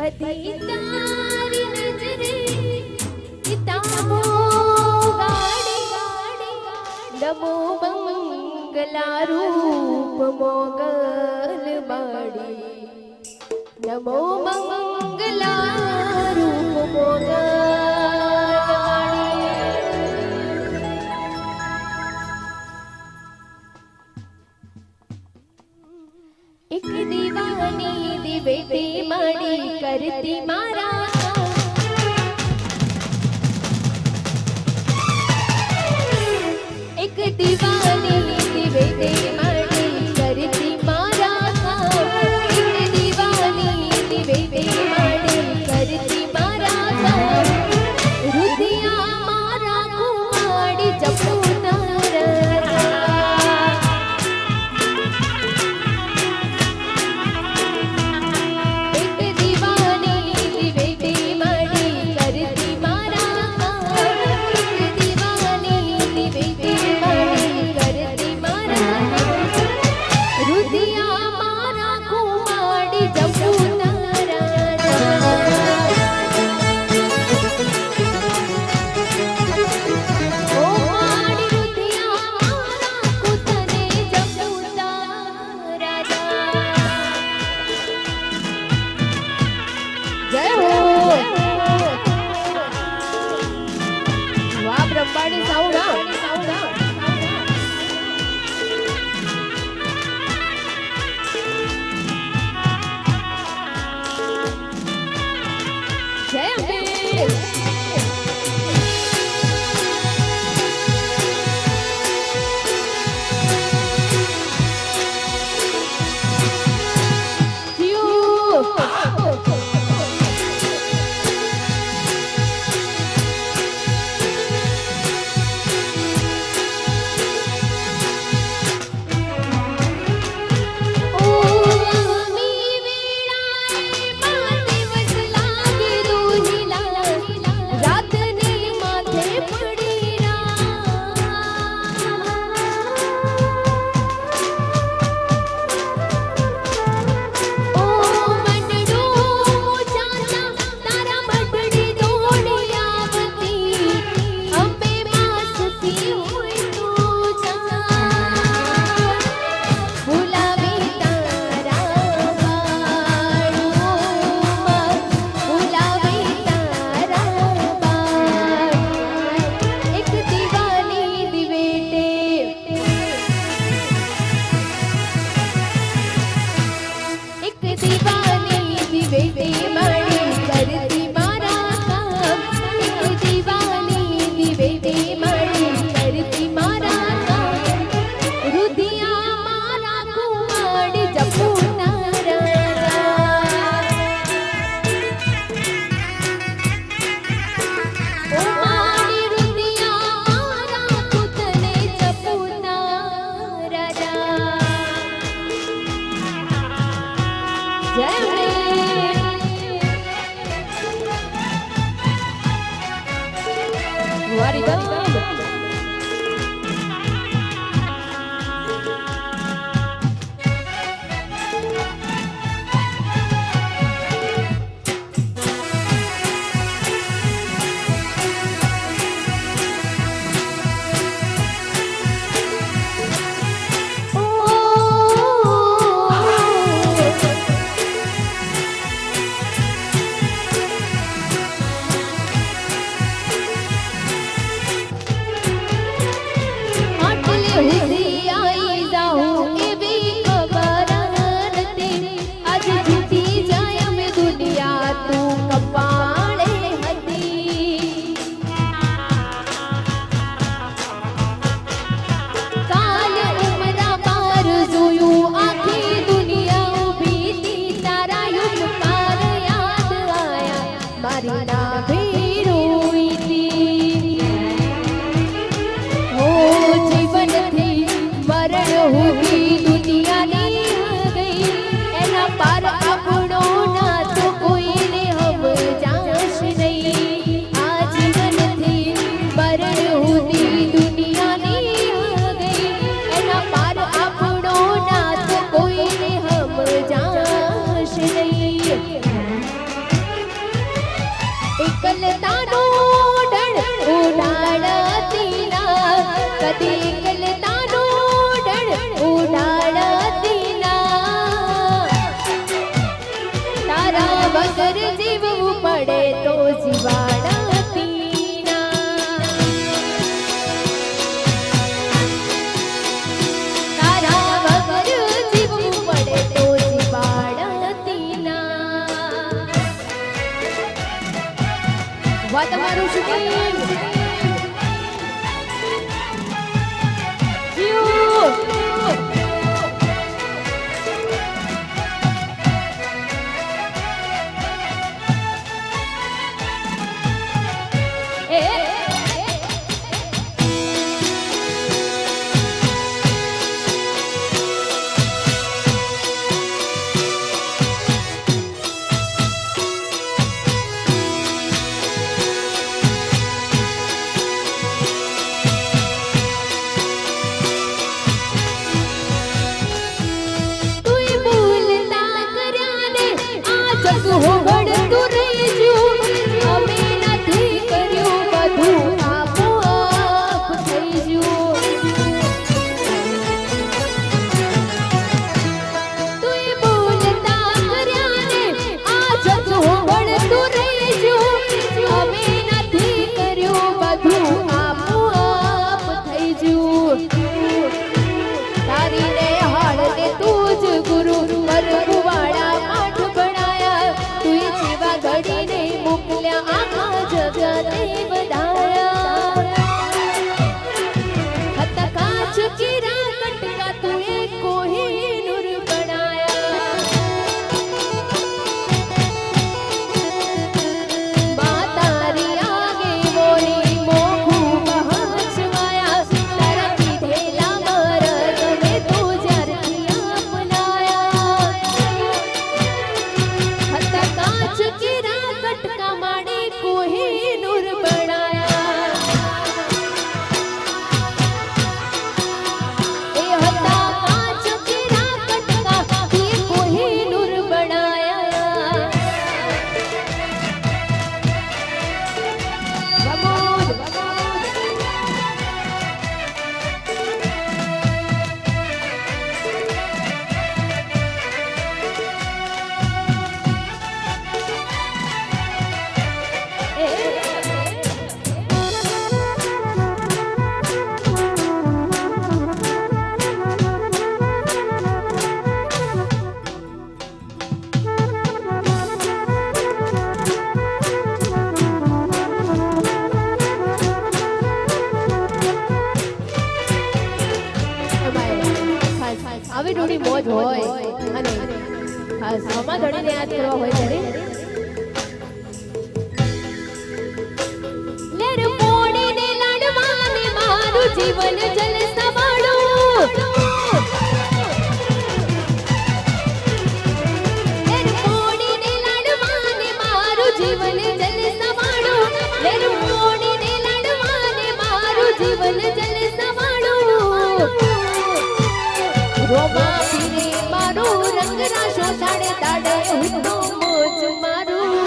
બધી તારી નજરે કિતાબો ગાડી નમો મંગલા રૂપ મોગલ બાડી નમો મંગલા રૂપ મોગલ एक दीवानी दिवेटे माड़ी करती मारा एक दीवानी दिवेटे माड़ी करती मारा एक दीवानी दिवेटे माड़ी करती मारा रुदिया मारा कुमारी जपूना કદી એકલતાનો ડર ઉડાડતી ના. તારા વગર જીવવું પડે તો જીવાડતી ના. તારા વગર જીવવું પડે તો જીવાડતી ના. વા તમારું શૂટિંગ આવી થોડી મોજ હોય અને ખાસ મામા ધણીને યાદ કરવા હોય ત્યારે લેર પોડીને લાડવાને મારું જીવન જલસવાળું. લેર પોડીને લાડવાને મારું જીવન જલસવાળું. લેર પોડીને લાડવાને મારું જીવન જલસવાળું. રોમા પીરે મારું રંગ રાશો તાડે તાડે હું તો મોજ મારું.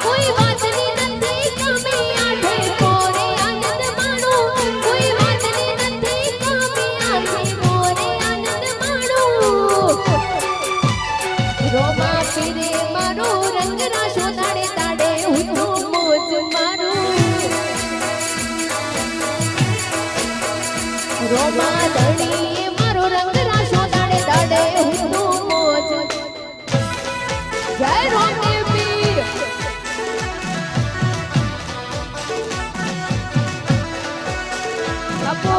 કોઈ વાતની નથી કમી આઠે મોરે આનંદ માણું. કોઈ વાતની નથી કમી આઠે મોરે આનંદ માણું. રોમા પીરે મારું રંગ રાશો તાડે તાડે હું તો મોજ મારું. રોમા ધણી મારો રંગ રાશો તાડે તાડે હું તો મોજ. જય રોમદેવ પીર. બાપુ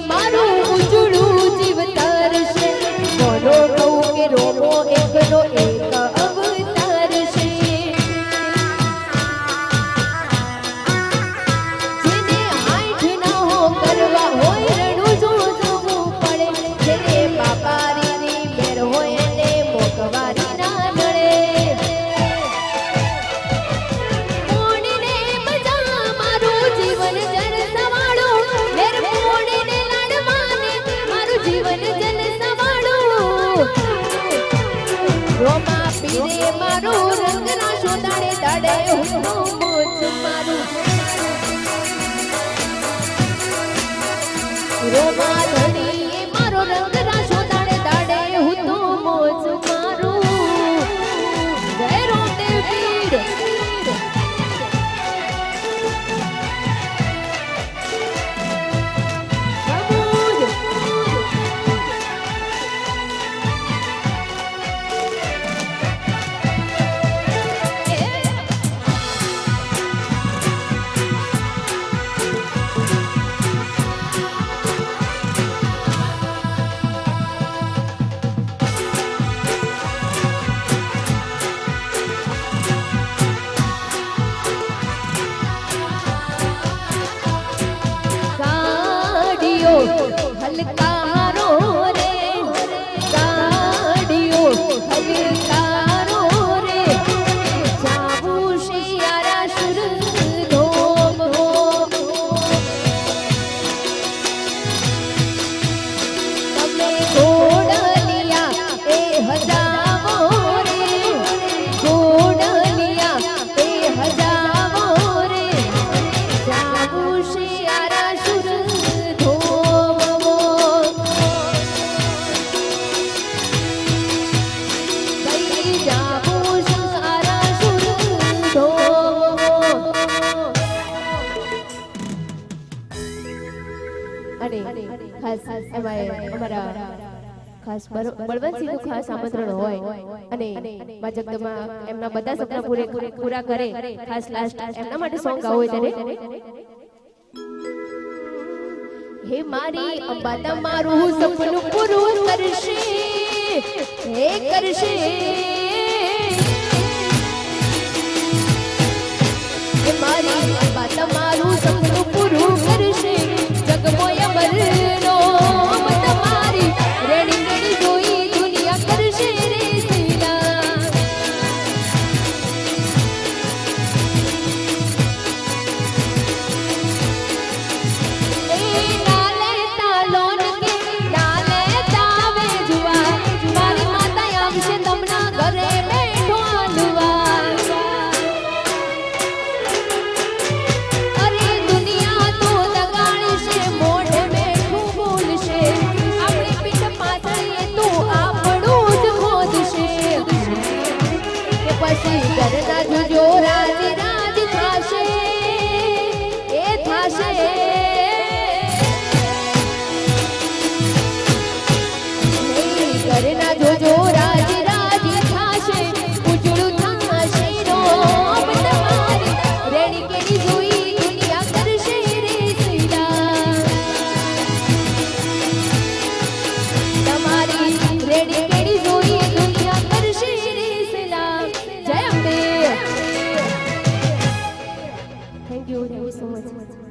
મારું ઉજળું જીવ તરશે. બોલો કહું કે રોમો એકલો એક રે મારું રંગ રાશો દાડે દાડે હું તો મોજ મારું રોમા ધણી મારો રંગ રાશો દાડે દાડે હું તો મોજ મારું જય રોમદેવ પીર હલકારો રે ગાડીઓ હલકારો રે જાવું શિયારા સુર ધોમ તમે ઘોડલિયા એ હજાવો રે ઘોડલિયા એ હજાવો રે જાવું શિયારા સુર ખાસ અમારા ખાસ બળવંતસિંહનું ખાસ આમંત્રણ હોય અને મા જગદંબા એમના બધા સપના પૂરા કરે ખાસ લાસ્ટ એમના માટે સોંગ ગાવું હોય ત્યારે હે મારી અંબા તમારું સપનું પૂરું કરશે હે કરશે હે મારી અંબા તમારું સપનું પૂરું કરશે જગમોય અમરનો તમારી રેડી રેડી જોઈ દુનિયા કરશે રે સીલા એ નાલે તાલોન કે નાલે તાવે જુવા મારી માતા આવશે તમના ઘરે બેઠો આલવા અરે દુનિયા તો દગાડશે મોઢે બેઠું બોલશે આપણી પીઠ પાછળ એ તો આપણું જ ખોદશે કે પછી ઘરના જોજો રાજ રાજ થાશે એ થાશે ઘરના જોજો રાજ રાજ થાશે ઉજળું થાશે રોમ તમારી રેડી કેડી જોઈ દુનિયા કરશે રે સીલા તમારી રેડી કેડી જોઈ દુનિયા કરશે રે સીલા જય Ambe thank you so much